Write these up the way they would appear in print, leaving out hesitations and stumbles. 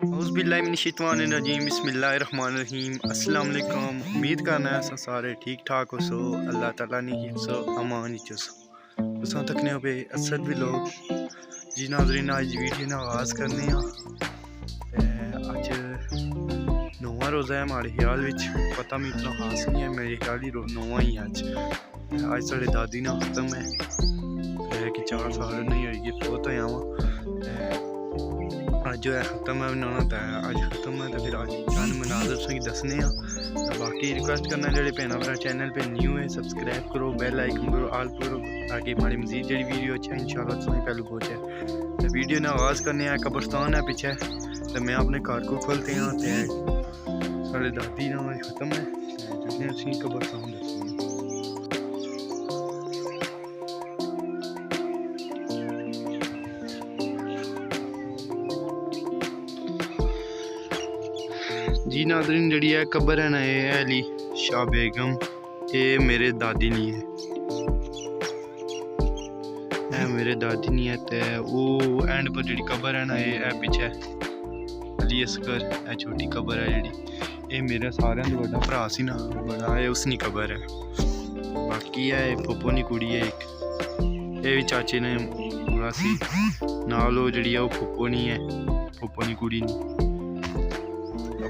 औज़ुबिल्लाहिमिनश्शैतानिर्रजीम बिस्मिल्लाहिर्रहमानिर्रहीम। अस्सलाम वालेकुम। उम्मीद करना है सारे ठीक ठाक हो सो अल्लाह ताला ने हिफ्ज़ो अमान चो तुसां तकने पे असद भी लोग जी नाज़रीन आज वीडियो ने आगाज़ करने अज 9वां रोज़ा है हमारे ख्याल विच पता मैं इतना खास नहीं है मेरे ख्याल ही 9वां ही अज साढ़े दादी ना ख़त्म है कि 4 साल नहीं होगी फोत होया वा अज जो है ख़त्म है बनाना तो अज ख़त्म है तो फिर अज चंद मनाजर तुसें दसने बाकी रिक्वेस्ट करना जो भैन भरा चैनल पे न्यू है सब्सक्राइब करो बेल आइकन करो आल करो ताकि हमारी मजीद जी वीडियो अच्छी इंशाल्लाह तुसें पहलू पहुँचे। तो वीडियो ने आगाज़ करने कब्रस्तान है पीछे तो मैं अपने घर को खोलते हैं तो साढ़े दादी ना ख़त्म है जिन्हें कब्रस्तान दसने जी नाज़रीन जी है कब्र है ना ये अली शाह बेगम ये मेरे दादी नहीं है मेरे दादी नहीं है तो वो एंड पर जी कब्र है ना ये पीछे अली असगर है छोटी कब्र है जी ये मेरा सारे तो बड़ा भरा सी ना बड़ा है उसनी कब्र है। बाकी है फुप्पो नी कुड़ी है एक ये भी चाचे ने पूरा सी नाल वो जी है वो फुप्पो नहीं है फुप्पो नी कुड़ी नहीं।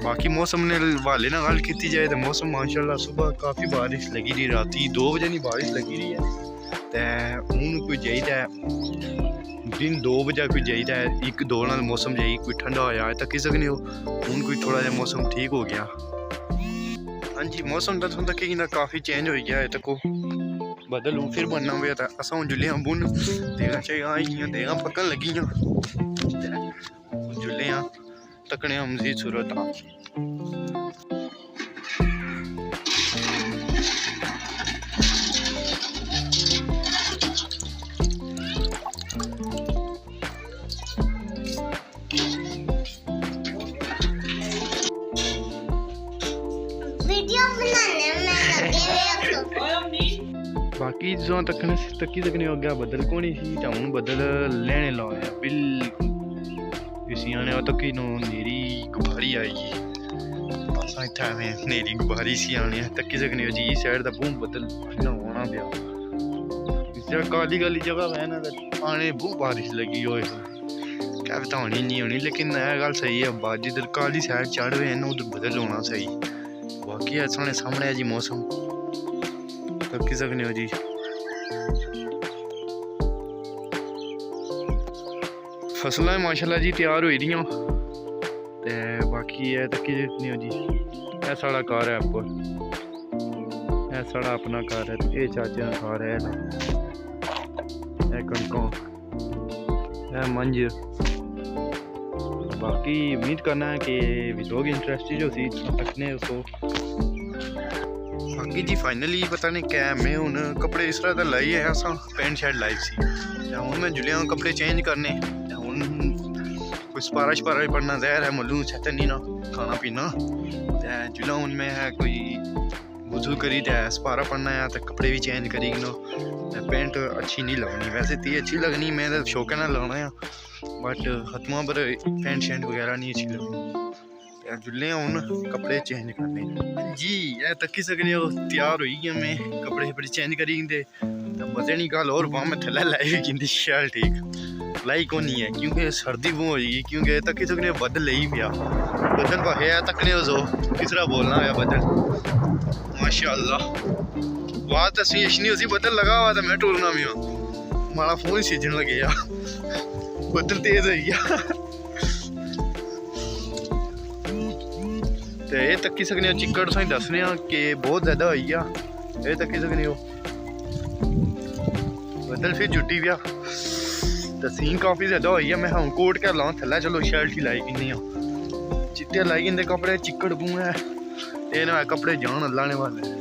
बाकी मौसम ने वाले ना गल की जाए तो मौसम माशाल्लाह सुबह काफ़ी बारिश लगी रही राती 2 बजे नहीं बारिश लगी रही है तो हूँ कोई चाहिए दिन 2 बजे कोई चाहिए एक दो नाल मौसम चाहिए कोई ठंडा होया है तक सकने हो हूँ कोई थोड़ा जहा मौसम ठीक हो गया। हाँ जी मौसम तो थोड़ा तक काफ़ी चेंज हो गया है तक बदल फिर बनना पे तो अस हूँ जुल्ले बुन देगा चाहिए देगा पकन लगी जुल्ले तकने मजीद सूरत बाकी जो तकी सकने हो गया बदल को नहीं सी हूँ बदल लेने लाया बिल्कुल आने तक नेरी गुब्बारी आई अस इतने नेरी गुब्बारी सी आने तकी सकने जी साइड का बूम बदल होना पाया काली काली जगह है ना आने बहुत बारिश लगी हो क्या पता होनी नहीं होनी लेकिन यह गल सही है बाजी जिधर काली साइड चढ़ हुए हैं उधर बदल होना सही। बाकी साढ़े सामने है जी मौसम तकी सकने हो जी फसलें माशाल्लाह जी तैयार हुई रही ते बाकी है तकी सकने हो जी यह साड़ा घर है ऊपर यह साड़ा अपना घर है ये चाचे का घर है कणकों यह मंझ। बाकी उम्मीद करना है कि लोग इंटरेस्टेड हो सी तकने उसको। बाकी जी फाइनली पता नहीं क्या मैं हूँ कपड़े इस तरह लाई है अस पैंट शर्ट लाई सी हूँ मैं जुलिया कपड़े चेंज करने कोई सपारा शपारा पढ़ना जहर है मलू छतन नहीं ना खाना पीना जुला हूँ मैं है कोई वजू करी तो सपारा पढ़ना है तो कपड़े भी चेंज करी नो पेंट अच्छी नहीं लगनी वैसे तो अच्छी लगनी मैं तो शौक ना लाना है बट खत्मा पर पेंट शर्ट वगैरह नहीं अच्छी लगनी जुल्ले हूँ कपड़े चेंज करने जी यह तकी सकने हो तैयार हो गया मैं कपड़े शपड़े चेंज करी मजे नहीं गल और वहाँ मैं थले लाई भी शैल ठीक लाई को नहीं है क्योंकि सर्दी बहुत होगी क्योंकि तकी सकने बदल ले ही पिया बदल है तकने जो किस तरह बोलना है बदल माशाअल्लाह बात असली अच्छी नहीं बदल लगा हुआ था मैं टूरना भी हूँ हमारा फोन सीजन लगे बदल तेज हो गया तो ये तकी सकने चिक्कड़ तुसें दसने कि बहुत ज़्यादा हो गया ये तकी सकने हो बदल फिर जुटी गया तो सीन काफ़ी ज़्यादा हो गया मैं हाँ कोट क्या लाऊं थल्ला चलो शर्ट ही लाई कि चिट्टे लाई कि कपड़े चिक्कड़ बू है ये ना कपड़े जान लाने वाले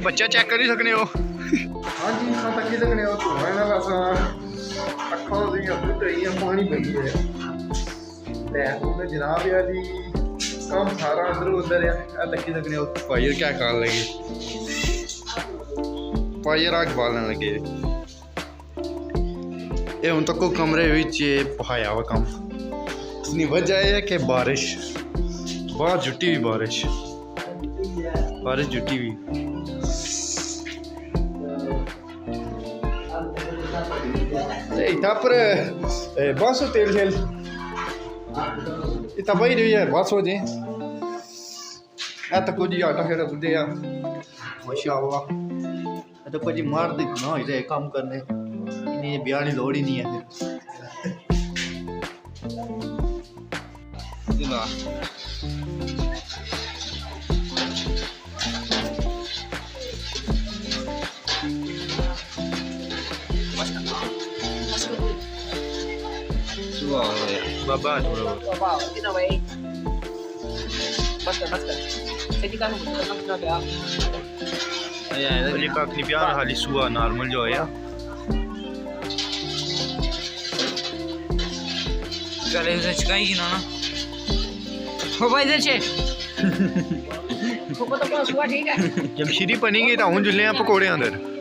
बच्चा चेक कर ही सकने हो। हाँ जी तक ही सकने हो धुआं बस अखां दियां बुट रही पानी पी गया ले हुण जनाब यार जी काम सारा अंदर उधर है तकी सकने फायर क्या खान लगे फायर आग बालन लगे ये हुण तक कमरे विच पहाया हुआ काम इसकी वजह है कि बारिश बाहर जुटी हुई बारिश जुटी हुई इतना पर बस तेल शेल इतना भाई रही है बस हो जाए तक कुछ आटा खेड़ा बुढ़े या माशाअल्लाह तो कुछ मर्द ना हो जाए काम करने इन्हें ब्याह की लोड़ ही नहीं है बाबा बाबा kita baik masker saya di kamu kita ya ये का प्यार हाली सुआ नॉर्मल जो है चले इधर चिकाई की ना हो भाई इधर से को तो सुआ ठीक है जब श्री बनेगी तो हम जुले पकोड़े अंदर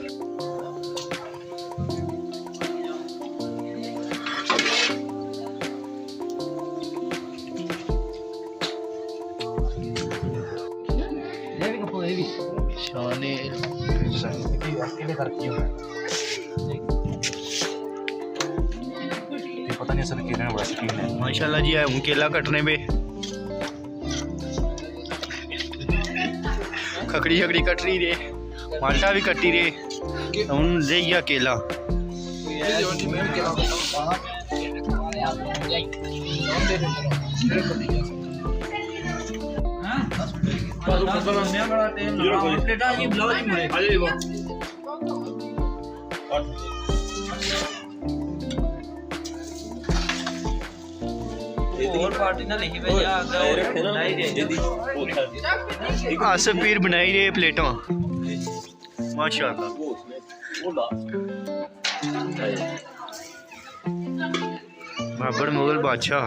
शाने पता नहीं सर किरण बड़ा शकीन है माशाल्लाह जी है केला कटने पे खकड़ी खकड़ी कट रही रे माल्टा भी कटी रे हम ले गया केला पीर बनाई रे प्लेटों माशाअल्लाह बाबर मुगल बादशाह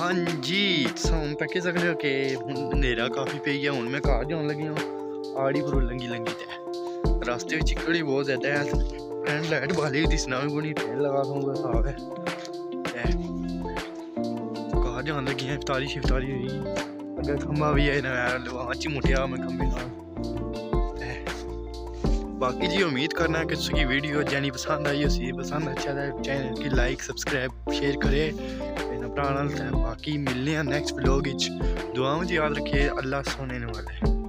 हाँ जी हम तक सकते हो कि अंधेरा काफ़ी पे गया हूँ मैं घर जाने लगी हूँ आड़ी पर लंगी लंगी ते रास्ते में चिकड़ ही बहुत ज़्यादा है एंड लाइट बाली दिसना भी बड़ी ट्रेन लगा दूँगा साफ है घर जाने लगी हैं इफ्तारी शिफ्तारी हुई अगर खम्बा भी है ना आज ही मुठिया मैं खम्बे ना बाकी जी उम्मीद करना है कि उसकी वीडियो जानी पसंद आई उसी पसंद अच्छा है चैनल की लाइक सब्सक्राइब शेयर करे मेरा भरा बाकी मिलने हैं नेक्स्ट व्लॉग दुआ में याद रखिए अल्लाह सोने वाले